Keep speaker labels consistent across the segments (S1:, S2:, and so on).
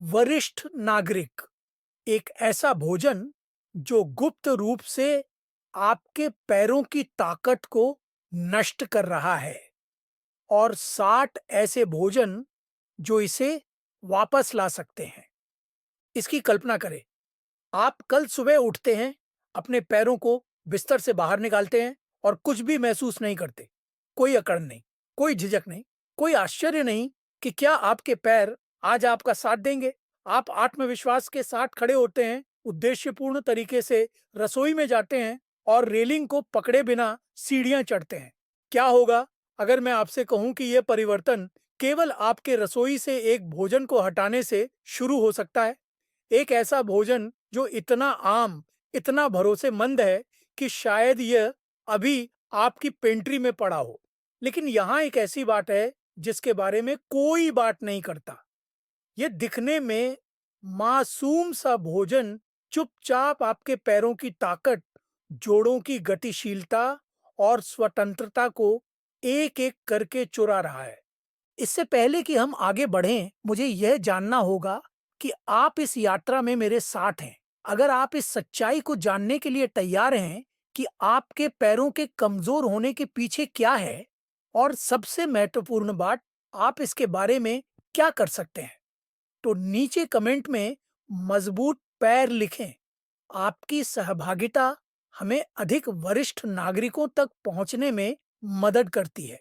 S1: वरिष्ठ नागरिक एक ऐसा भोजन जो गुप्त रूप से आपके पैरों की ताकत को नष्ट कर रहा है, और 60 ऐसे भोजन जो इसे वापस ला सकते हैं। इसकी कल्पना करें, आप कल सुबह उठते हैं, अपने पैरों को बिस्तर से बाहर निकालते हैं और कुछ भी महसूस नहीं करते। कोई अकड़ नहीं, कोई झिझक नहीं, कोई आश्चर्य नहीं कि क्या आपके पैर आज आपका साथ देंगे। आप आत्मविश्वास के साथ खड़े होते हैं, उद्देश्यपूर्ण तरीके से रसोई में जाते हैं और रेलिंग को पकड़े बिना सीढ़ियां चढ़ते हैं। क्या होगा अगर मैं आपसे कहूं कि यह परिवर्तन केवल आपके रसोई से एक भोजन को हटाने से शुरू हो सकता है? एक ऐसा भोजन जो इतना आम, इतना भरोसेमंद है कि शायद यह अभी आपकी पेंट्री में पड़ा हो। लेकिन यहाँ एक ऐसी बात है जिसके बारे में कोई बात नहीं करता। यह दिखने में मासूम सा भोजन चुपचाप आपके पैरों की ताकत, जोड़ों की गतिशीलता और स्वतंत्रता को एक एक करके चुरा रहा है। इससे पहले कि हम आगे बढ़ें, मुझे यह जानना होगा कि आप इस यात्रा में मेरे साथ हैं। अगर आप इस सच्चाई को जानने के लिए तैयार हैं कि आपके पैरों के कमजोर होने के पीछे क्या है, और सबसे महत्वपूर्ण बात, आप इसके बारे में क्या कर सकते हैं, तो नीचे कमेंट में मजबूत पैर लिखें। आपकी सहभागिता हमें अधिक वरिष्ठ नागरिकों तक पहुंचने में मदद करती है,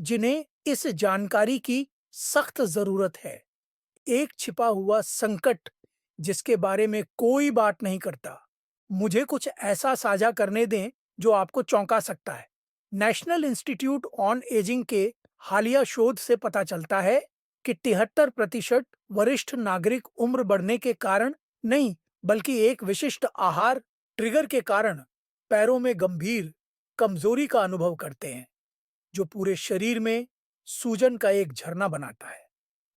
S1: जिन्हें इस जानकारी की सख्त जरूरत है। एक छिपा हुआ संकट जिसके बारे में कोई बात नहीं करता। मुझे कुछ ऐसा साझा करने दें जो आपको चौंका सकता है। नेशनल इंस्टीट्यूट ऑन एजिंग के हालिया शोध से पता चलता है कि 73% वरिष्ठ नागरिक उम्र बढ़ने के कारण नहीं, बल्कि एक विशिष्ट आहार ट्रिगर के कारण पैरों में गंभीर कमजोरी का अनुभव करते हैं, जो पूरे शरीर में सूजन का एक झरना बनाता है।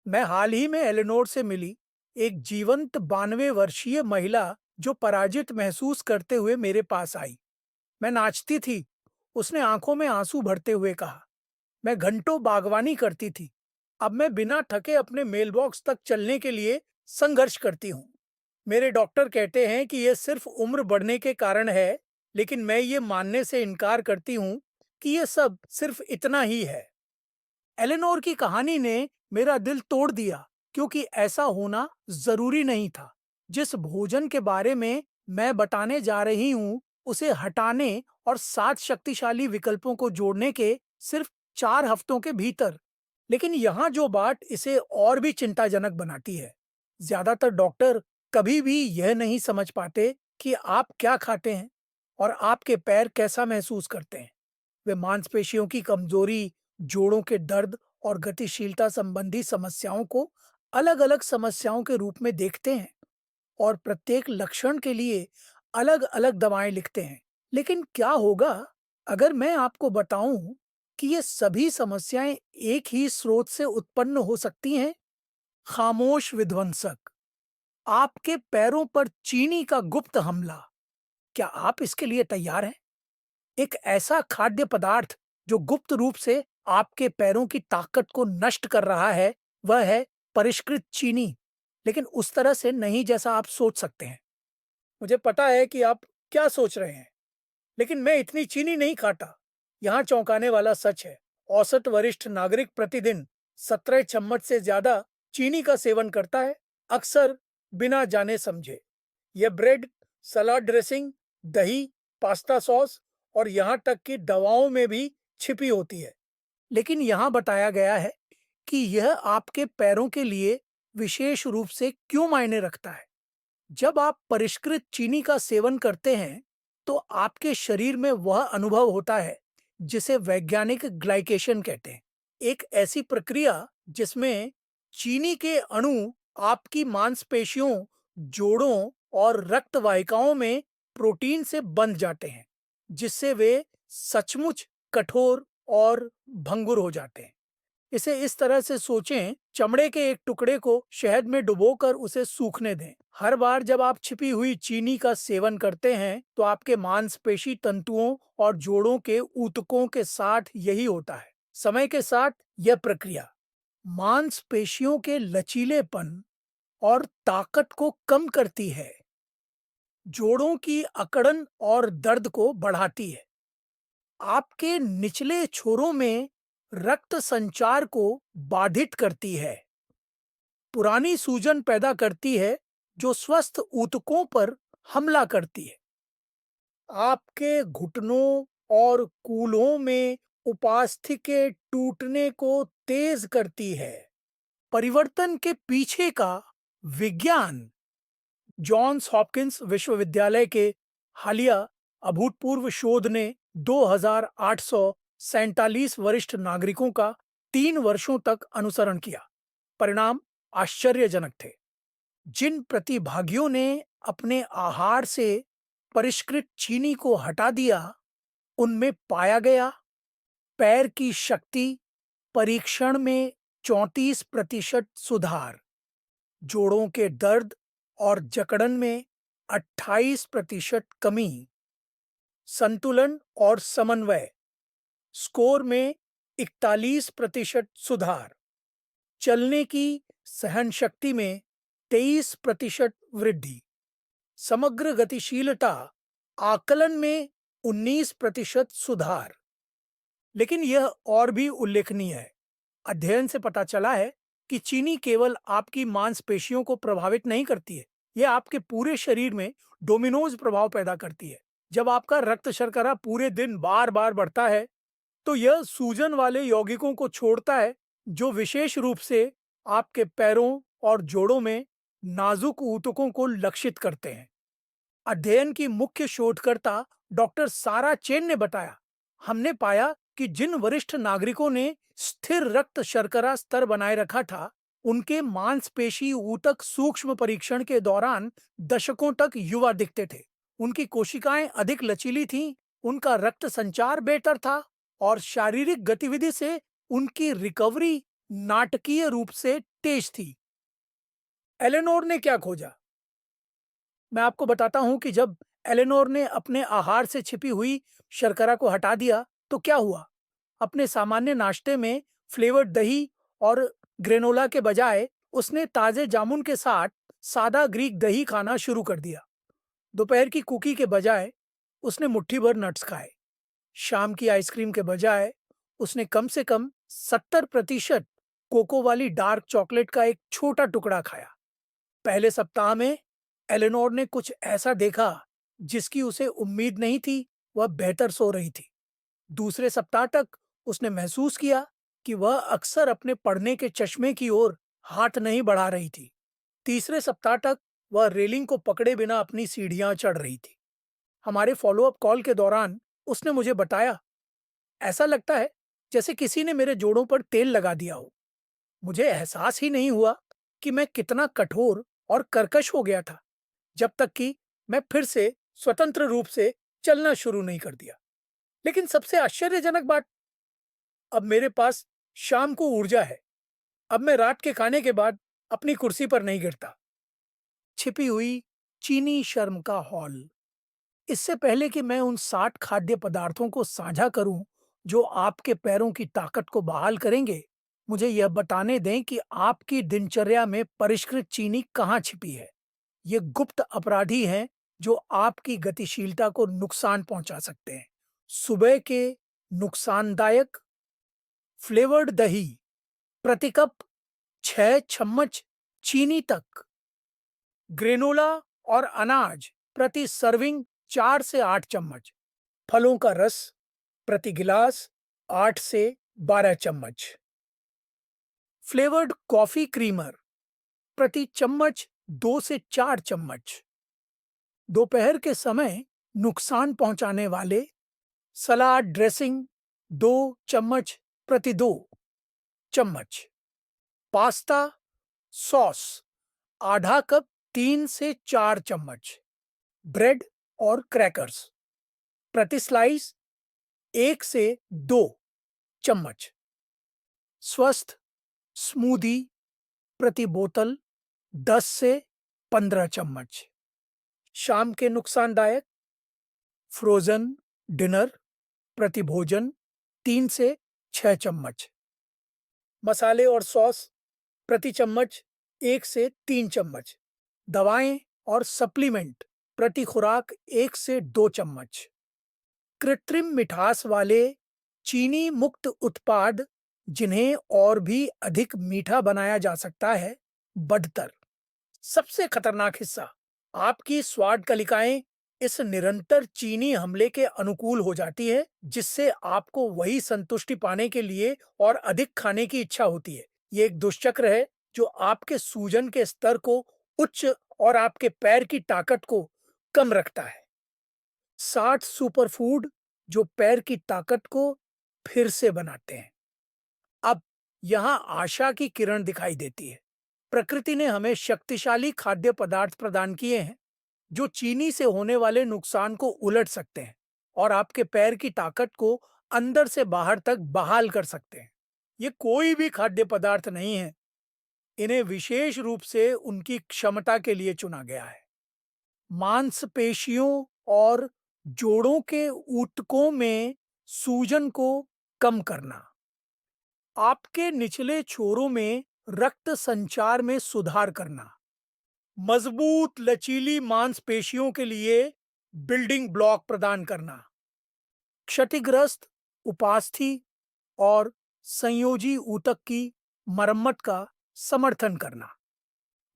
S1: मैं हाल ही में एलेनोर से मिली एक जीवंत 92 वर्षीय महिला जो पराजित महसूस करते हुए मेरे पास आई। मैं नाचती थी, उसने आंखों में आंसू भरते हुए कहा। मैं घंटों बागवानी करती थी, अब मैं बिना थके अपने मेलबॉक्स तक चलने के लिए संघर्ष करती हूँ। मेरे डॉक्टर कहते हैं कि यह सिर्फ उम्र बढ़ने के कारण है, लेकिन मैं ये मानने से इनकार करती हूँ कि यह सब सिर्फ इतना ही है। एलेनोर की कहानी ने मेरा दिल तोड़ दिया, क्योंकि ऐसा होना जरूरी नहीं था। जिस भोजन के बारे में मैं बताने जा रही हूँ, उसे हटाने और 7 शक्तिशाली विकल्पों को जोड़ने के सिर्फ 4 हफ्तों के भीतर। लेकिन यहाँ जो बात इसे और भी चिंताजनक बनाती है, ज्यादातर डॉक्टर कभी भी यह नहीं समझ पाते कि आप क्या खाते हैं और आपके पैर कैसा महसूस करते हैं। वे मांसपेशियों की कमजोरी, जोड़ों के दर्द और गतिशीलता संबंधी समस्याओं को अलग-अलग समस्याओं के रूप में देखते हैं और प्रत्येक लक्षण के लिए अलग-अलग दवाएं लिखते हैं। लेकिन क्या होगा अगर मैं आपको बताऊं कि ये सभी समस्याएं एक ही स्रोत से उत्पन्न हो सकती हैं? खामोश विध्वंसक, आपके पैरों पर चीनी का गुप्त हमला। क्या आप इसके लिए तैयार हैं? एक ऐसा खाद्य पदार्थ जो गुप्त रूप से आपके पैरों की ताकत को नष्ट कर रहा है, वह है परिष्कृत चीनी। लेकिन उस तरह से नहीं जैसा आप सोच सकते हैं। मुझे पता है कि आप क्या सोच रहे हैं, लेकिन मैं इतनी चीनी नहीं खाता। यहाँ चौंकाने वाला सच है, औसत वरिष्ठ नागरिक प्रतिदिन 17 चम्मच से ज्यादा चीनी का सेवन करता है, अक्सर बिना जाने समझे। यह ब्रेड, सलाद ड्रेसिंग, दही, पास्ता सॉस और यहाँ तक कि दवाओं में भी छिपी होती है। लेकिन यहाँ बताया गया है कि यह आपके पैरों के लिए विशेष रूप से क्यों मायने रखता है। जब आप परिष्कृत चीनी का सेवन करते हैं, तो आपके शरीर में वह अनुभव होता है जिसे वैज्ञानिक ग्लाइकेशन कहते हैं। एक ऐसी प्रक्रिया जिसमें चीनी के अणु आपकी मांसपेशियों, जोड़ों और रक्त वाहिकाओं में प्रोटीन से बंध जाते हैं, जिससे वे सचमुच कठोर और भंगुर हो जाते हैं। इसे इस तरह से सोचें, चमड़े के एक टुकड़े को शहद में डुबोकर उसे सूखने दें। हर बार जब आप छिपी हुई चीनी का सेवन करते हैं, तो आपके मांसपेशी तंतुओं और जोड़ों के ऊतकों के साथ यही होता है। समय के साथ यह प्रक्रिया मांसपेशियों के लचीलेपन और ताकत को कम करती है, जोड़ों की अकड़न और दर्द को बढ़ाती है, आपके निचले छोरों में रक्त संचार को बाधित करती है, पुरानी सूजन पैदा करती है जो स्वस्थ ऊतकों पर हमला करती है, आपके घुटनों और कूल्हों में उपास्थि के टूटने को तेज करती है। परिवर्तन के पीछे का विज्ञान जॉन्स हॉपकिंस विश्वविद्यालय के हालिया अभूतपूर्व शोध ने 2,847 वरिष्ठ नागरिकों का 3 वर्षों तक अनुसरण किया। परिणाम आश्चर्यजनक थे। जिन प्रतिभागियों ने अपने आहार से परिष्कृत चीनी को हटा दिया, उनमें पाया गया पैर की शक्ति परीक्षण में 34% सुधार, जोड़ों के दर्द और जकड़न में 28% कमी, संतुलन और समन्वय स्कोर में 41% सुधार, चलने की सहन शक्ति में 23% वृद्धि, समग्र गतिशीलता आकलन में 19% सुधार। लेकिन यह और भी उल्लेखनीय है। अध्ययन से पता चला है कि चीनी केवल आपकी मांसपेशियों को प्रभावित नहीं करती है, यह आपके पूरे शरीर में डोमिनोज प्रभाव पैदा करती है। जब आपका रक्त शर्करा पूरे दिन बार बार बढ़ता है, तो यह सूजन वाले यौगिकों को छोड़ता है जो विशेष रूप से आपके पैरों और जोड़ों में नाजुक ऊतकों को लक्षित करते हैं। अध्ययन की मुख्य शोधकर्ता डॉक्टर सारा चेन ने बताया, हमने पाया कि जिन वरिष्ठ नागरिकों ने स्थिर रक्त शर्करा स्तर बनाए रखा था, उनके मांसपेशी ऊतक सूक्ष्म परीक्षण के दौरान दशकों तक युवा दिखते थे। उनकी कोशिकाएं अधिक लचीली थीं, उनका रक्त संचार बेहतर था और शारीरिक गतिविधि से उनकी रिकवरी नाटकीय रूप से तेज थी। एलेनोर ने क्या खोजा? मैं आपको बताता हूं कि जब एलेनोर ने अपने आहार से छिपी हुई शर्करा को हटा दिया तो क्या हुआ। अपने सामान्य नाश्ते में फ्लेवर्ड दही और ग्रेनोला के बजाय उसने ताजे जामुन के साथ सादा ग्रीक दही खाना शुरू कर दिया। दोपहर की कुकी के बजाय उसने मुट्ठी भर नट्स खाए। शाम की आइसक्रीम के बजाय उसने कम से कम 70% कोको वाली डार्क चॉकलेट का एक छोटा टुकड़ा खाया। पहले सप्ताह में एलेनोर ने कुछ ऐसा देखा जिसकी उसे उम्मीद नहीं थी। वह बेहतर सो रही थी। दूसरे सप्ताह तक उसने महसूस किया कि वह अक्सर अपने पढ़ने के चश्मे की ओर हाथ नहीं बढ़ा रही थी। तीसरे सप्ताह तक वह रेलिंग को पकड़े बिना अपनी सीढ़ियां चढ़ रही थी। हमारे फॉलोअप कॉल के दौरान उसने मुझे बताया, ऐसा लगता है जैसे किसी ने मेरे जोड़ों पर तेल लगा दिया हो। मुझे एहसास ही नहीं हुआ कि मैं कितना कठोर और कर्कश हो गया था, जब तक कि मैं फिर से स्वतंत्र रूप से चलना शुरू नहीं कर दिया। लेकिन सबसे आश्चर्यजनक बात, अब मेरे पास शाम को ऊर्जा है। अब मैं रात के खाने के बाद अपनी कुर्सी पर नहीं गिरता। छिपी हुई चीनी शर्म का हॉल। इससे पहले कि मैं उन 60 खाद्य पदार्थों को साझा करूं जो आपके पैरों की ताकत को बहाल करेंगे, मुझे यह बताने दें कि आपकी दिनचर्या में परिष्कृत चीनी कहाँ छिपी है। ये गुप्त अपराधी हैं जो आपकी गतिशीलता को नुकसान पहुंचा सकते हैं। सुबह के नुकसानदायक फ्लेवर्ड दही प्रति कप 6 चम्मच चीनी तक, ग्रेनोला और अनाज प्रति सर्विंग 4 से 8 चम्मच, फलों का रस प्रति गिलास 8 से 12 चम्मच, फ्लेवर्ड कॉफी क्रीमर प्रति चम्मच 2 से 4 चम्मच, दोपहर के समय नुकसान पहुंचाने वाले सलाद ड्रेसिंग 2 चम्मच प्रति 2 चम्मच, पास्ता सॉस आधा कप 3 से 4 चम्मच, ब्रेड और क्रैकर्स प्रति स्लाइस 1 से 2 चम्मच, स्वस्थ स्मूदी प्रति बोतल 10 से 15 चम्मच। शाम के नुकसानदायक फ्रोजन डिनर प्रति भोजन 3 से 6 चम्मच, मसाले और सॉस प्रति चम्मच 1 से 3 चम्मच। दवाएं और सप्लीमेंट प्रति खुराक 1 से 2 चम्मच। कृत्रिम मिठास वाले चीनी मुक्त उत्पाद जिन्हें और भी अधिक मीठा बनाया जा सकता है, बदतर। सबसे खतरनाक हिस्सा, आपकी स्वाद कलिकाएं इस निरंतर चीनी हमले के अनुकूल हो जाती है, जिससे आपको वही संतुष्टि पाने के लिए और अधिक खाने की इच्छा होती है। ये एक दुष्चक्र है जो आपके सूजन के स्तर को उच्च और आपके पैर की ताकत को कम रखता है। 60 सुपरफूड जो पैर की ताकत को फिर से बनाते हैं। अब यहाँ आशा की किरण दिखाई देती है। प्रकृति ने हमें शक्तिशाली खाद्य पदार्थ प्रदान किए हैं जो चीनी से होने वाले नुकसान को उलट सकते हैं और आपके पैर की ताकत को अंदर से बाहर तक बहाल कर सकते हैं। ये कोई भी खाद्य पदार्थ नहीं है, इन्हें विशेष रूप से उनकी क्षमता के लिए चुना गया है। मांसपेशियों और जोड़ों के ऊतकों में सूजन को कम करना, आपके निचले छोरों में रक्त संचार में सुधार करना, मजबूत लचीली मांसपेशियों के लिए बिल्डिंग ब्लॉक प्रदान करना, क्षतिग्रस्त उपास्थि और संयोजी ऊतक की मरम्मत का समर्थन करना,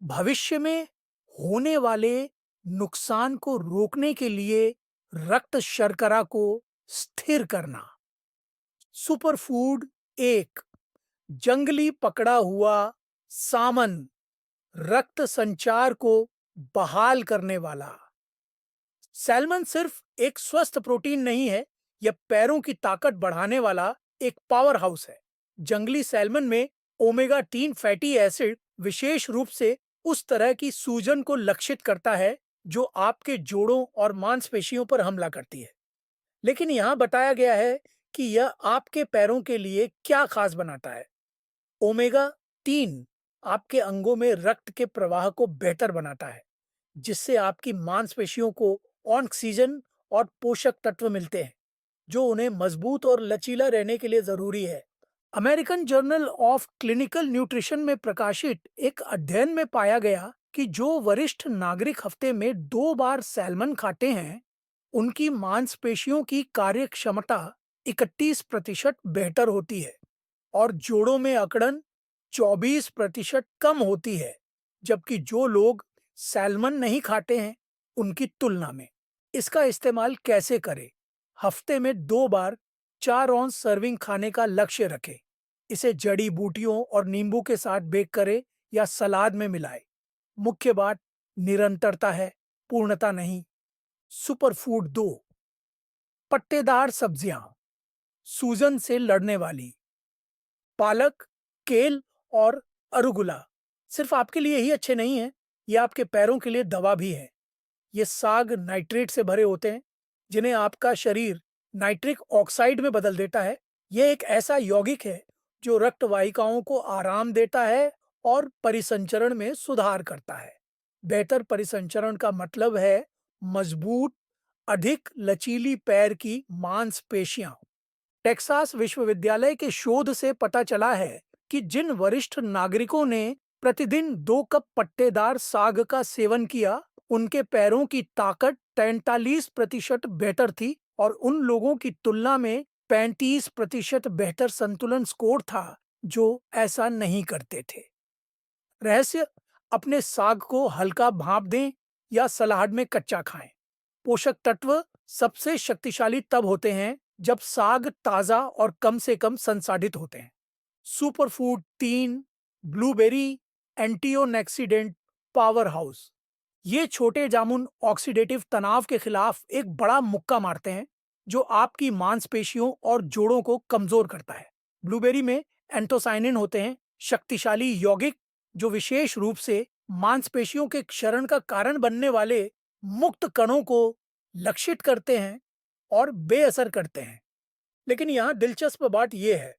S1: भविष्य में होने वाले नुकसान को रोकने के लिए रक्त शर्करा को स्थिर करना। सुपरफूड 1, जंगली पकड़ा हुआ सामन, रक्त संचार को बहाल करने वाला। सैल्मन सिर्फ एक स्वस्थ प्रोटीन नहीं है, यह पैरों की ताकत बढ़ाने वाला एक पावर हाउस है। जंगली सैल्मन में ओमेगा 3 फैटी एसिड विशेष रूप से उस तरह की सूजन को लक्षित करता है जो आपके जोड़ों और मांसपेशियों पर हमला करती है। लेकिन यहाँ बताया गया है कि यह आपके पैरों के लिए क्या खास बनाता है। ओमेगा 3 आपके अंगों में रक्त के प्रवाह को बेहतर बनाता है, जिससे आपकी मांसपेशियों को ऑक्सीजन और पोषक तत्व मिलते हैं जो उन्हें मजबूत और लचीला रहने के लिए जरूरी है। American journal of clinical nutrition में प्रकाशित एक अध्ययन में पाया गया कि जो वरिष्ठ नागरिक हफ्ते में 2 बार सैल्मन खाते हैं, उनकी मांसपेशियों की कार्य क्षमता 31% बेहतर होती है और जोड़ों में अकड़न 24% कम होती है, जबकि जो लोग सैल्मन नहीं खाते हैं उनकी तुलना में। इसका इस्तेमाल कैसे करें? हफ्ते में 2 बार 4 औंस सर्विंग खाने का लक्ष्य रखें। इसे जड़ी बूटियों और नींबू के साथ बेक करें या सलाद में मिलाएं। मुख्य बात निरंतरता है, पूर्णता नहीं। सुपरफूड 2, पत्तेदार सब्जियां, सूजन से लड़ने वाली। पालक, केल और अरुगुला सिर्फ आपके लिए ही अच्छे नहीं हैं, ये आपके पैरों के लिए दवा भी है। ये साग नाइट्रेट से भरे होते हैं जिन्हें आपका शरीर नाइट्रिक ऑक्साइड में बदल देता है। यह एक ऐसा यौगिक है जो रक्त वाहिकाओं को आराम देता है और परिसंचरण में सुधार करता है। बेहतर परिसंचरण का मतलब है मजबूत, अधिक लचीली पैर की मांसपेशियां। टेक्सास विश्वविद्यालय के शोध से पता चला है कि जिन वरिष्ठ नागरिकों ने प्रतिदिन 2 कप पत्तेदार साग का सेवन किया, उनके पैरों की ताकत 43% बेहतर थी और उन लोगों की तुलना में 35% बेहतर संतुलन स्कोर था जो ऐसा नहीं करते थे। रहस्य, अपने साग को हल्का भाप दें या सलाद में कच्चा खाएं। पोषक तत्व सबसे शक्तिशाली तब होते हैं जब साग ताजा और कम से कम संसाधित होते हैं। Superfood 3, blueberry antioxidant power house. ये छोटे जामुन ऑक्सीडेटिव तनाव के खिलाफ एक बड़ा मुक्का मारते हैं जो आपकी मांसपेशियों और जोड़ों को कमजोर करता है। ब्लूबेरी में एंथोसाइनिन होते हैं, शक्तिशाली यौगिक जो विशेष रूप से मांसपेशियों के क्षरण का कारण बनने वाले मुक्त कणों को लक्षित करते हैं और बेअसर करते हैं। लेकिन यहाँ दिलचस्प बात यह है,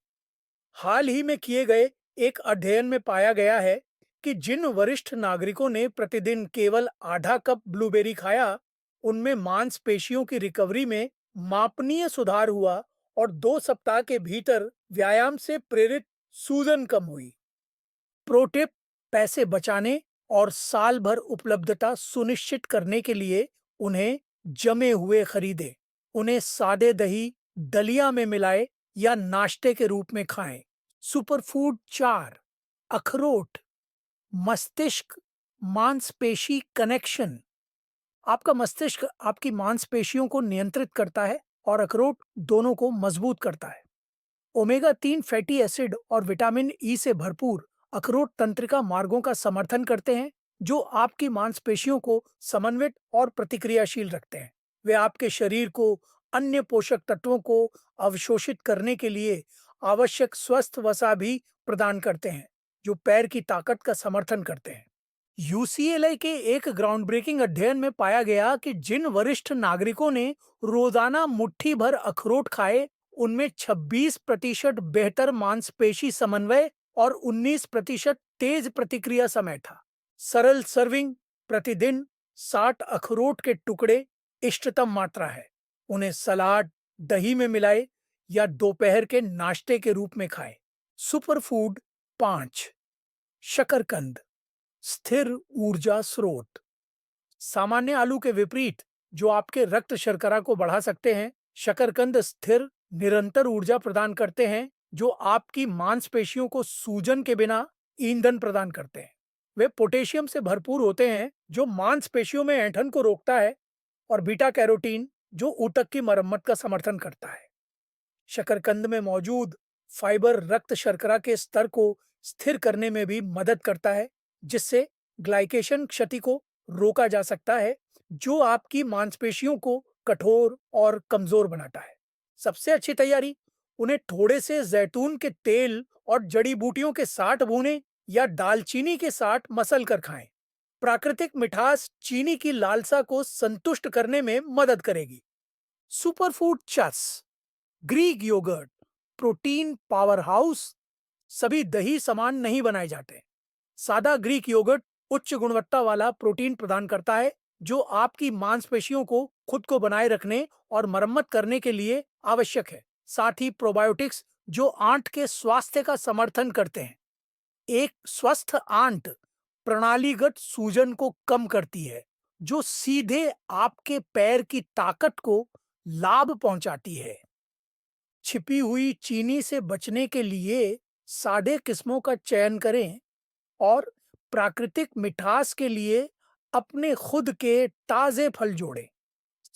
S1: हाल ही में किए गए एक अध्ययन में पाया गया है कि जिन वरिष्ठ नागरिकों ने प्रतिदिन केवल आधा कप ब्लूबेरी खाया, उनमें मांसपेशियों की रिकवरी में मापनीय सुधार हुआ और 2 सप्ताह के भीतर व्यायाम से प्रेरित सूजन कम हुई। प्रो टिप, पैसे बचाने और साल भर उपलब्धता सुनिश्चित करने के लिए उन्हें जमे हुए खरीदें। उन्हें सादे दही, दलिया में मिलाएं या नाश्ते के रूप में खाएं। सुपरफूड 4, अखरोट। मस्तिष्क मांसपेशी कनेक्शन। आपका मस्तिष्क आपकी मांसपेशियों को नियंत्रित करता है और अखरोट दोनों को मजबूत करता है। ओमेगा 3 फैटी एसिड और विटामिन ई से भरपूर अखरोट तंत्रिका मार्गों का समर्थन करते हैं, जो आपकी मांसपेशियों को समन्वित और प्रतिक्रियाशील रखते हैं। वे आपके शरीर को अन्य पोषक तत्वों को अवशोषित करने के लिए आवश्यक स्वस्थ वसा भी प्रदान करते हैं, जो पैर की ताकत का समर्थन करते हैं। यूसीएलए के एक ग्राउंड ब्रेकिंग अध्ययन में पाया गया कि जिन वरिष्ठ नागरिकों ने रोजाना मुट्ठी भर अखरोट खाए, उनमें 26% बेहतर मांसपेशी समन्वय और 19% तेज प्रतिक्रिया समय था। सरल सर्विंग, प्रतिदिन 60 अखरोट के टुकड़े इष्टतम मात्रा है। उन्हें सलाद, दही में मिलाए या दोपहर के नाश्ते के रूप में खाएं। सुपरफूड 5, शकरकंद, स्थिर ऊर्जा स्रोत। सामान्य आलू के विपरीत, जो आपके रक्त शर्करा को बढ़ा सकते हैं, शकरकंद स्थिर, निरंतर ऊर्जा प्रदान करते हैं, जो आपकी मांसपेशियों को सूजन के बिना ईंधन प्रदान करते हैं। वे पोटेशियम से भरपूर होते हैं, जो मांसपेशियों में ऐंठन को रोकता है, और बीटा कैरोटीन, जो ऊतक की मरम्मत का समर्थन करता है। शकरकंद में मौजूद फाइबर रक्त शर्करा के स्तर को स्थिर करने में भी मदद करता है, जिससे ग्लाइकेशन क्षति को रोका जा सकता है, जो आपकी मांसपेशियों को कठोर और कमजोर बनाता है। सबसे अच्छी तैयारी, उन्हें थोड़े से जैतून के तेल और जड़ी बूटियों के साथ भूनें या दालचीनी के साथ मसल कर खाएं। प्राकृतिक मिठास चीनी की लालसा को संतुष्ट करने में मदद करेगी। सुपरफूड चस, Greek yogurt, protein power house. सभी दही समान नहीं बनाए जाते। सादा ग्रीक योगर्ट उच्च गुणवत्ता वाला प्रोटीन प्रदान करता है, जो आपकी मांसपेशियों को खुद को बनाए रखने और मरम्मत करने के लिए आवश्यक है। साथ ही प्रोबायोटिक्स, जो आंत के स्वास्थ्य का समर्थन करते हैं। एक स्वस्थ आंत प्रणालीगत सूजन को कम करती है, जो सीधे आपके पैर की ताकत को लाभ पहुंचाती है। छिपी हुई चीनी से बचने के लिए सादे किस्मों का चयन करें और प्राकृतिक मिठास के लिए अपने खुद के ताजे फल जोड़ें।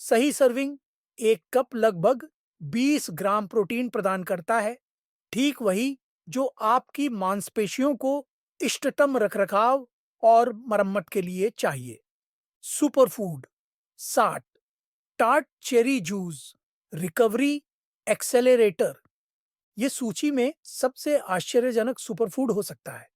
S1: सही सर्विंग, एक कप लगभग 20 ग्राम प्रोटीन प्रदान करता है, ठीक वही जो आपकी मांसपेशियों को इष्टतम रखरखाव और मरम्मत के लिए चाहिए। Superfood 7, tart cherry juice, recovery accelerator. ये सूची में सबसे आश्चर्यजनक सुपरफूड हो सकता है।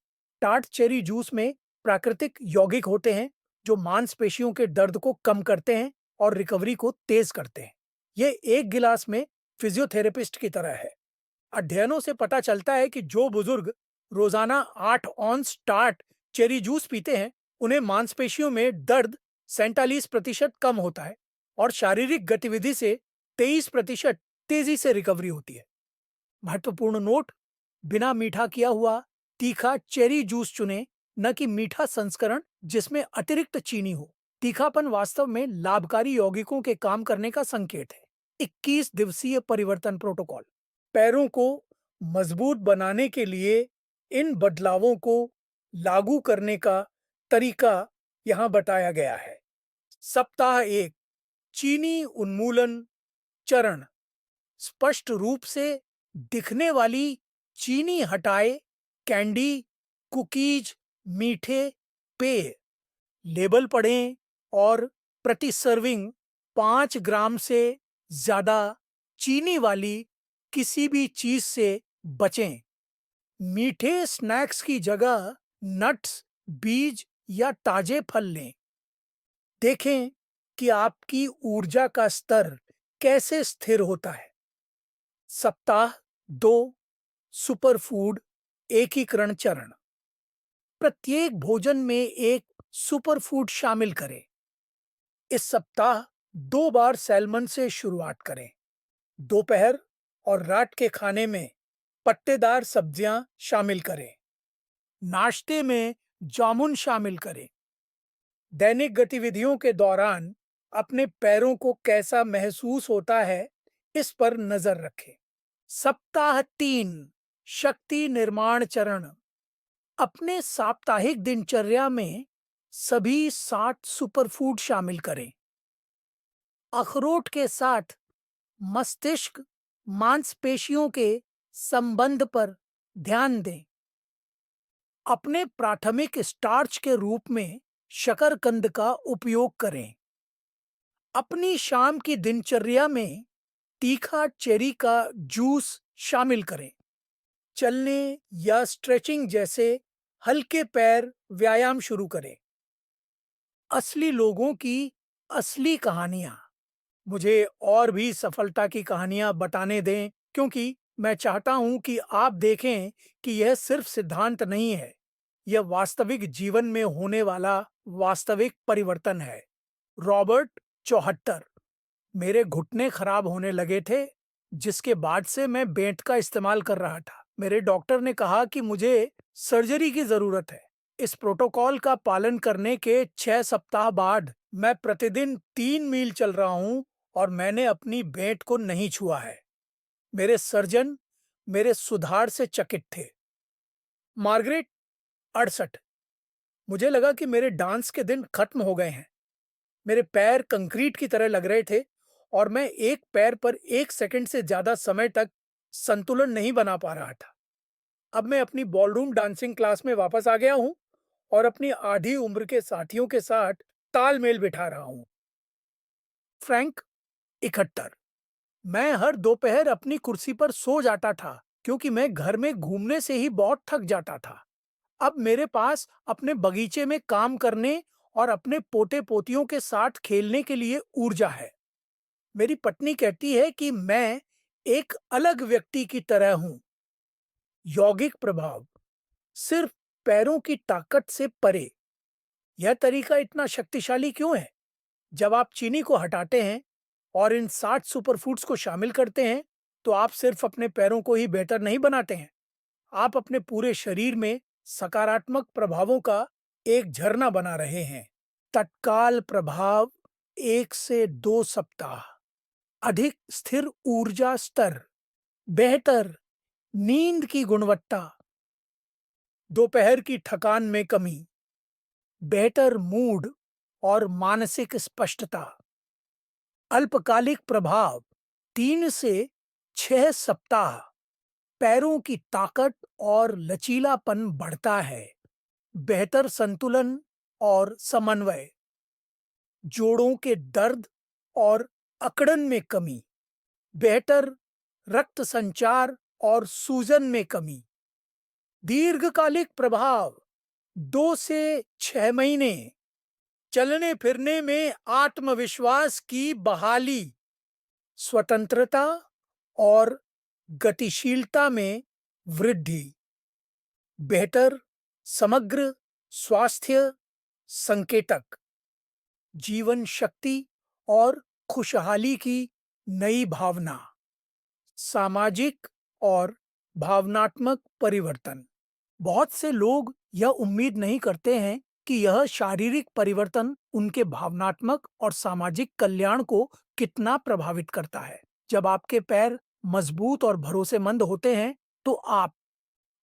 S1: टार्ट चेरी जूस में प्राकृतिक यौगिक होते हैं, जो मांसपेशियों के दर्द को कम करते हैं और रिकवरी को तेज करते हैं। ये एक गिलास में फिजियोथेरेपिस्ट की तरह है। अध्ययनों से पता चलता है कि जो बुजुर्ग रोजाना 8 ऑन्स टार्ट चेरी जूस पीते हैं, उन्हें मांसपेशियों में दर्द 47% कम होता है और शारीरिक गतिविधि से 23% तेजी से रिकवरी होती है। महत्वपूर्ण नोट, बिना मीठा किया हुआ तीखा चेरी जूस चुनें, न कि मीठा संस्करण जिसमें अतिरिक्त चीनी हो। तीखापन वास्तव में लाभकारी यौगिकों के काम करने का संकेत है। 21 दिवसीय परिवर्तन प्रोटोकॉल। पैरों को मजबूत बनाने के लिए इन बदलावों को लागू करने का तरीका यहाँ बताया गया है। सप्ताह 1, चीनी उन्मूलन चरण। स्पष्ट रूप से दिखने वाली चीनी हटाए, कैंडी, कुकीज, मीठे पेय। लेबल पढ़ें और प्रति सर्विंग 5 ग्राम से ज्यादा चीनी वाली किसी भी चीज से बचें। मीठे स्नैक्स की जगह नट्स, बीज या ताजे फल लें। देखें कि आपकी ऊर्जा का स्तर कैसे स्थिर होता है। सप्ताह 2, सुपरफूड एकीकरण चरण। प्रत्येक भोजन में एक सुपरफूड शामिल करें। इस सप्ताह 2 बार सैल्मन से शुरुआत करें। दोपहर और रात के खाने में पत्तेदार सब्जियां शामिल करें। नाश्ते में जामुन शामिल करें। दैनिक गतिविधियों के दौरान अपने पैरों को कैसा महसूस होता है, इस पर नजर रखें। सप्ताह 3, शक्ति निर्माण चरण। अपने साप्ताहिक दिनचर्या में सभी 60 सुपरफूड शामिल करें। अखरोट के साथ मस्तिष्क मांसपेशियों के संबंध पर ध्यान दें। अपने प्राथमिक स्टार्च के रूप में शकरकंद का उपयोग करें। अपनी शाम की दिनचर्या में तीखा चेरी का जूस शामिल करें। चलने या स्ट्रेचिंग जैसे हल्के पैर व्यायाम शुरू करें। असली लोगों की असली कहानियां। मुझे और भी सफलता की कहानियां बताने दें, क्योंकि मैं चाहता हूं कि आप देखें कि यह सिर्फ सिद्धांत नहीं है, यह वास्तविक जीवन में होने वाला वास्तविक परिवर्तन है। रॉबर्ट, 74। मेरे घुटने खराब होने लगे थे, जिसके बाद से मैं बेंट का इस्तेमाल कर रहा था। मेरे डॉक्टर ने कहा कि मुझे सर्जरी की जरूरत है। इस प्रोटोकॉल का पालन करने के 6 सप्ताह बाद मैं प्रतिदिन 3 मील चल रहा हूं और मैंने अपनी बेंट को नहीं छुआ है। मेरे सर्जन मेरे सुधार से चकित थे। मार्गरेट, 68। मुझे लगा कि मेरे डांस के दिन खत्म हो गए हैं। मेरे पैर कंक्रीट की तरह लग रहे थे और मैं एक पैर पर 1 सेकंड से ज्यादा समय तक संतुलन नहीं बना पा रहा था। अब मैं अपनी बॉलरूम डांसिंग क्लास में वापस आ गया हूँ और अपनी आधी उम्र के साथियों के साथ तालमेल बिठा रहा हूँ। फ्रैंक, 71। मैं हर दोपहर अपनी कुर्सी पर सो जाता था, क्योंकि मैं घर में घूमने से ही बहुत थक जाता था। अब मेरे पास अपने बगीचे में काम करने और अपने पोते पोतियों के साथ खेलने के लिए ऊर्जा है। मेरी पत्नी कहती है कि मैं एक अलग व्यक्ति की तरह हूं। यौगिक प्रभाव। सिर्फ पैरों की ताकत से परे। यह तरीका इतना शक्तिशाली क्यों है? जब आप चीनी को हटाते हैं और इन 60 सुपरफूड्स को शामिल करते हैं, तो आप सिर्फ अपने पैरों को ही बेहतर नहीं बनाते हैं, आप अपने पूरे शरीर में सकारात्मक प्रभावों का एक झरना बना रहे हैं। तत्काल प्रभाव, 1 से 2 सप्ताह। अधिक स्थिर ऊर्जा स्तर, बेहतर नींद की गुणवत्ता, दोपहर की थकान में कमी, बेहतर मूड और मानसिक स्पष्टता। अल्पकालिक प्रभाव, 3 से 6 सप्ताह। पैरों की ताकत और लचीलापन बढ़ता है। बेहतर संतुलन और समन्वय। जोड़ों के दर्द और अकड़न में कमी। बेहतर रक्त संचार और सूजन में कमी। दीर्घकालिक प्रभाव, 2 से 6 महीने। चलने फिरने में आत्मविश्वास की बहाली। स्वतंत्रता और गतिशीलता में वृद्धि। बेहतर समग्र स्वास्थ्य संकेतक। जीवन शक्ति और खुशहाली की नई भावना। सामाजिक और भावनात्मक परिवर्तन। बहुत से लोग यह उम्मीद नहीं करते हैं कि यह शारीरिक परिवर्तन उनके भावनात्मक और सामाजिक कल्याण को कितना प्रभावित करता है। जब आपके पैर मजबूत और भरोसेमंद होते हैं, तो आप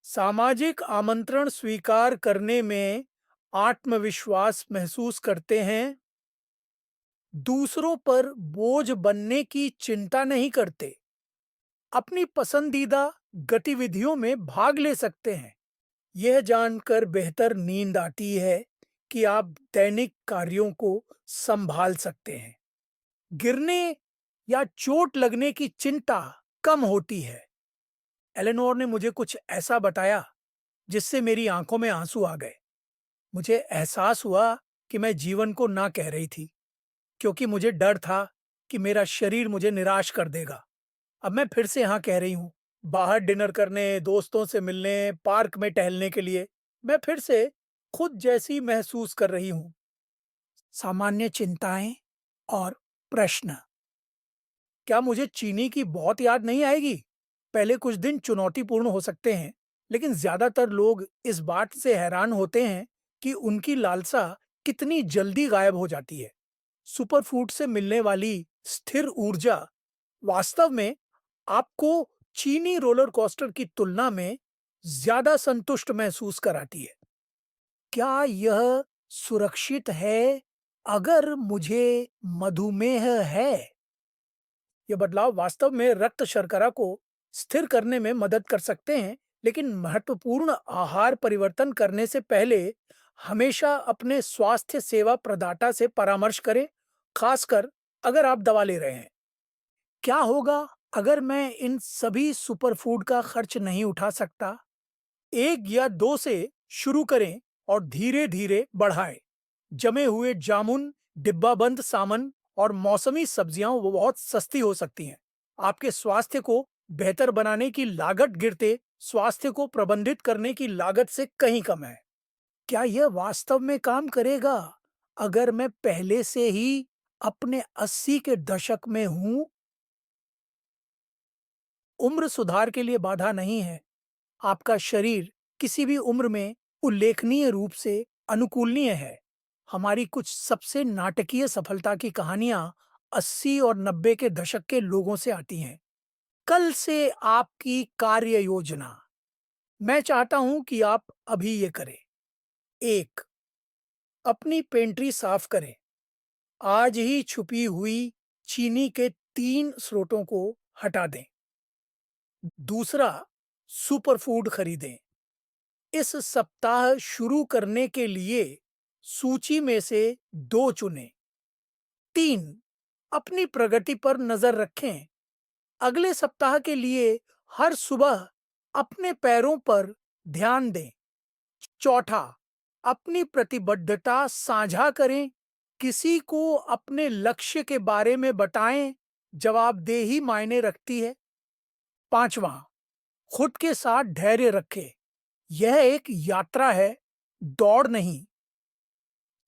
S1: सामाजिक आमंत्रण स्वीकार करने में आत्मविश्वास महसूस करते हैं, दूसरों पर बोझ बनने की चिंता नहीं करते, अपनी पसंदीदा गतिविधियों में भाग ले सकते हैं। यह जानकर बेहतर नींद आती है कि आप दैनिक कार्यों को संभाल सकते हैं। गिरने या चोट लगने की चिंता कम होती है। एलेनोर ने मुझे कुछ ऐसा बताया जिससे मेरी आंखों में आंसू आ गए। मुझे एहसास हुआ कि मैं जीवन को ना कह रही थी, क्योंकि मुझे डर था कि मेरा शरीर मुझे निराश कर देगा। अब मैं फिर से हाँ कह रही हूँ। बाहर डिनर करने, दोस्तों से मिलने, पार्क में टहलने के लिए मैं फिर से खुद जैसी महसूस कर रही हूँ। सामान्य चिंताएं और प्रश्न। क्या मुझे चीनी की बहुत याद नहीं आएगी? पहले कुछ दिन चुनौतीपूर्ण हो सकते हैं, लेकिन ज्यादातर लोग इस बात से हैरान होते हैं कि उनकी लालसा कितनी जल्दी गायब हो जाती है। सुपरफूड से मिलने वाली स्थिर ऊर्जा वास्तव में आपको चीनी रोलर कोस्टर की तुलना में ज्यादा संतुष्ट महसूस कराती है। क्या यह सुरक्षित है अगर मुझे मधुमेह है? ये बदलाव वास्तव में रक्त शर्करा को स्थिर करने में मदद कर सकते हैं, लेकिन महत्वपूर्ण आहार परिवर्तन करने से पहले हमेशा अपने स्वास्थ्य सेवा प्रदाता से परामर्श करें, खासकर अगर आप दवा ले रहे हैं। क्या होगा अगर मैं इन सभी सुपरफूड का खर्च नहीं उठा सकता? 1 या 2 से शुरू करें और धीरे-धीरे बढ़ाएं। जमे हुए जामुन, डिब्बाबंद सामन और मौसमी सब्जियां वो बहुत सस्ती हो सकती हैं। आपके स्वास्थ्य को बेहतर बनाने की लागत गिरते स्वास्थ्य को प्रबंधित करने की लागत से कहीं कम है। क्या यह वास्तव में काम करेगा अगर मैं पहले से ही अपने 80 के दशक में हूं? उम्र सुधार के लिए बाधा नहीं है। आपका शरीर किसी भी उम्र में उल्लेखनीय रूप से अनुकूलनीय है। हमारी कुछ सबसे नाटकीय सफलता की कहानियां 80 और 90 के दशक के लोगों से आती हैं। कल से आपकी कार्य योजना। मैं चाहता हूं कि आप अभी ये करें। 1, अपनी पेंट्री साफ करें। आज ही छुपी हुई चीनी के 3 स्रोतों को हटा दें। दूसरा, सुपरफूड खरीदें। इस सप्ताह शुरू करने के लिए सूची में से 2 चुनें। 3, अपनी प्रगति पर नजर रखें। अगले सप्ताह के लिए हर सुबह अपने पैरों पर ध्यान दें। चौथा, अपनी प्रतिबद्धता साझा करें। किसी को अपने लक्ष्य के बारे में बताएं। जवाबदेही मायने रखती है। पांचवा, खुद के साथ धैर्य रखें। यह एक यात्रा है, दौड़ नहीं।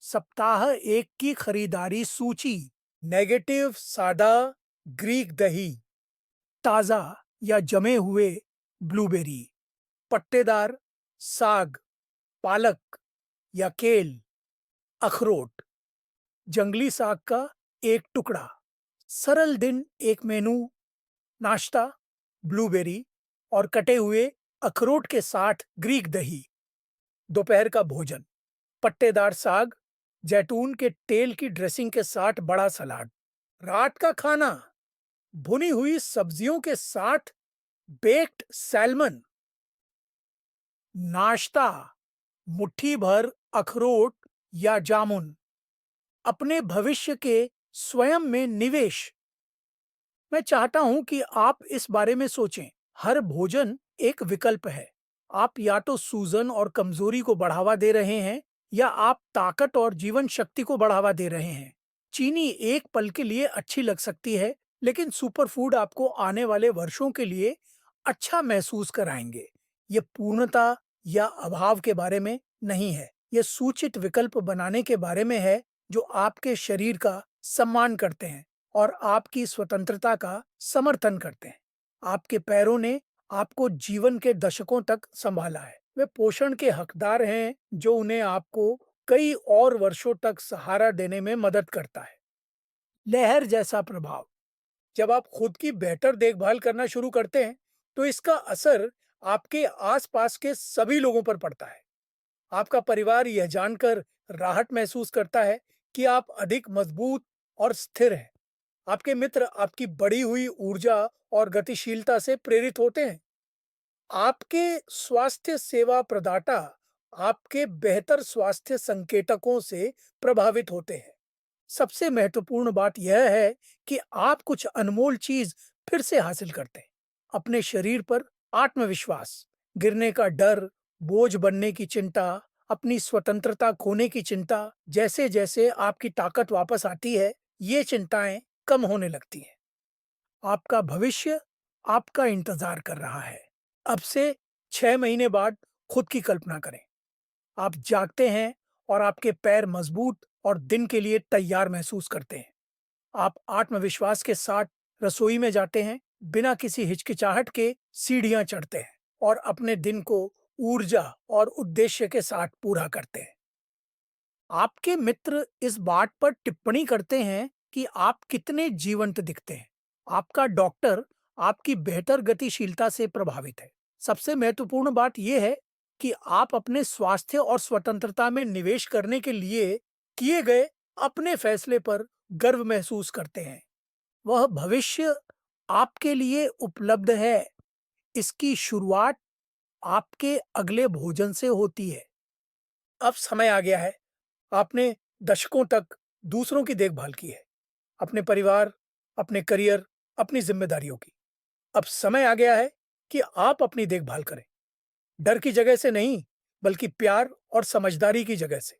S1: सप्ताह 1 की खरीदारी सूची। नेगेटिव सादा ग्रीक दही, ताजा या जमे हुए ब्लूबेरी, पत्तेदार साग, पालक या केल, अखरोट, जंगली साग का एक टुकड़ा। सरल दिन एक मेनू, नाश्ता, ब्लूबेरी और कटे हुए अखरोट के साथ ग्रीक दही। दोपहर का भोजन, पत्तेदार साग, जैतून के तेल की ड्रेसिंग के साथ बड़ा सलाद। रात का खाना, भुनी हुई सब्जियों के साथ बेक्ड सैल्मन। नाश्ता, मुट्ठी भर अखरोट या जामुन। अपने भविष्य के स्वयं में निवेश। मैं चाहता हूं कि आप इस बारे में सोचें। हर भोजन एक विकल्प है। आप या तो सूजन और कमजोरी को बढ़ावा दे रहे हैं या आप ताकत और जीवन शक्ति को बढ़ावा दे रहे हैं। चीनी एक पल के लिए अच्छी लग सकती है, लेकिन सुपरफूड आपको आने वाले वर्षों के लिए अच्छा महसूस कराएंगे। ये पूर्णता या अभाव के बारे में नहीं है। यह सूचित विकल्प बनाने के बारे में है जो आपके शरीर का सम्मान करते हैं और आपकी स्वतंत्रता का समर्थन करते हैं। आपके पैरों ने आपको जीवन के दशकों तक संभाला है। वे पोषण के हकदार हैं जो उन्हें आपको कई और वर्षों तक सहारा देने में मदद करता है। लहर जैसा प्रभाव। जब आप खुद की बेहतर देखभाल करना शुरू करते हैं, तो इसका असर आपके आसपास के सभी लोगों पर पड़ता है। आपका परिवार यह जानकर राहत महसूस करता है कि आप अधिक मजबूत और स्थिर हैं। आपके मित्र आपकी बढ़ी हुई ऊर्जा और गतिशीलता से प्रेरित होते हैं। आपके स्वास्थ्य सेवा प्रदाता आपके बेहतर स्वास्थ्य संकेतकों से प्रभावित होते हैं। सबसे महत्वपूर्ण बात यह है कि आप कुछ अनमोल चीज फिर से हासिल करते हैं। अपने शरीर पर आत्मविश्वास, गिरने का डर, बोझ बनने की चिंता, अपनी स्वतंत्रता खोने की चिंता। जैसे जैसे आपकी ताकत वापस आती है, ये चिंताएं कम होने लगती हैं। आपका भविष्य आपका इंतजार कर रहा है। अब से 6 महीने बाद खुद की कल्पना करें। आप जागते हैं और आपके पैर मजबूत और दिन के लिए तैयार महसूस करते हैं। आप आत्मविश्वास के साथ रसोई में जाते हैं, बिना किसी हिचकिचाहट के सीढ़ियां चढ़ते हैं और अपने दिन को ऊर्जा और उद्देश्य के साथ पूरा करते हैं। आपके मित्र इस बात पर टिप्पणी करते हैं कि आप कितने जीवंत दिखते हैं। आपका डॉक्टर आपकी बेहतर गतिशीलता से प्रभावित है। सबसे महत्वपूर्ण बात यह है कि आप अपने स्वास्थ्य और स्वतंत्रता में निवेश करने के लिए किए गए अपने फैसले पर गर्व महसूस करते हैं। वह भविष्य आपके लिए उपलब्ध है। इसकी शुरुआत आपके अगले भोजन से होती है। अब समय आ गया है। आपने दशकों तक दूसरों की देखभाल की है, अपने परिवार, अपने करियर, अपनी जिम्मेदारियों की। अब समय आ गया है कि आप अपनी देखभाल करें, डर की जगह से नहीं, बल्कि प्यार और समझदारी की जगह से।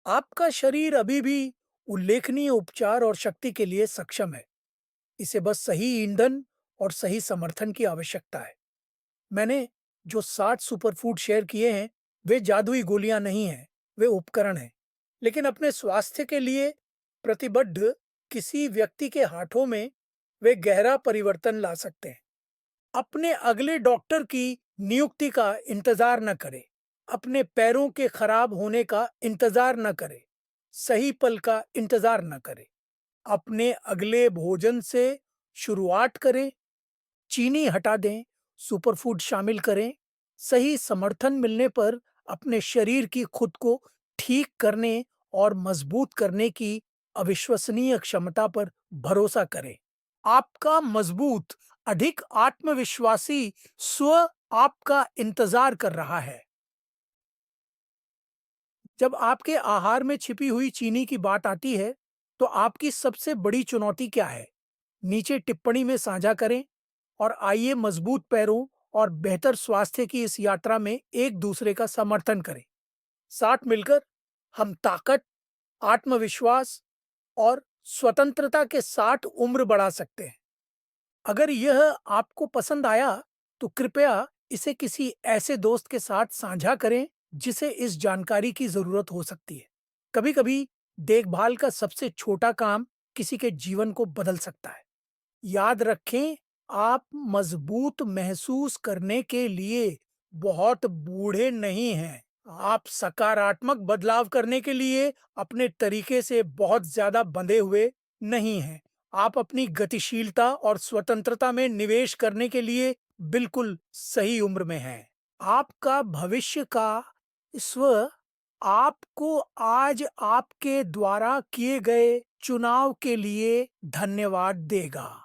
S1: आपका शरीर अभी भी उल्लेखनीय उपचार और शक्ति के लिए सक्षम है। इसे बस सही ईंधन और सही समर्थन की आवश्यकता है। मैंने जो 60 सुपरफूड शेयर किए हैं, वे जादुई गोलियां नहीं हैं, वे उपकरण हैं। लेकिन अपने स्वास्थ्य के लिए प्रतिबद्ध किसी व्यक्ति के हाथों में वे गहरा परिवर्तन ला सकते हैं। अपने अगले डॉक्टर की नियुक्ति का इंतजार न करें। अपने पैरों के खराब होने का इंतजार न करें। सही पल का इंतजार न करें। अपने अगले भोजन से शुरुआत करें। चीनी हटा दें, सुपरफूड शामिल करें। सही समर्थन मिलने पर अपने शरीर की खुद को ठीक करने और मजबूत करने की अविश्वसनीय क्षमता पर भरोसा करें। आपका मजबूत, अधिक आत्मविश्वासी स्व आपका इंतजार कर रहा है। जब आपके आहार में छिपी हुई चीनी की बात आती है, तो आपकी सबसे बड़ी चुनौती क्या है? नीचे टिप्पणी में साझा करें और आइए मजबूत पैरों और बेहतर स्वास्थ्य की इस यात्रा में एक दूसरे का समर्थन करें। साथ मिलकर हम ताकत, आत्मविश्वास और स्वतंत्रता के साथ उम्र बढ़ा सकते हैं। अगर यह आपको पसंद आया, तो कृपया इसे किसी ऐसे दोस्त के साथ साझा करें जिसे इस जानकारी की जरूरत हो सकती है। कभी-कभी देखभाल का सबसे छोटा काम किसी के जीवन को बदल सकता है। याद रखें, आप मजबूत महसूस करने के लिए बहुत बूढ़े नहीं हैं। आप सकारात्मक बदलाव करने के लिए अपने तरीके से बहुत ज्यादा बंधे हुए नहीं हैं। आप अपनी गतिशीलता और स्वतंत्रता में निवेश करने के लिए बिल्कुल सही उम्र में हैं। आपका भविष्य का स्व आपको आज आपके द्वारा किए गए चुनाव के लिए धन्यवाद देगा।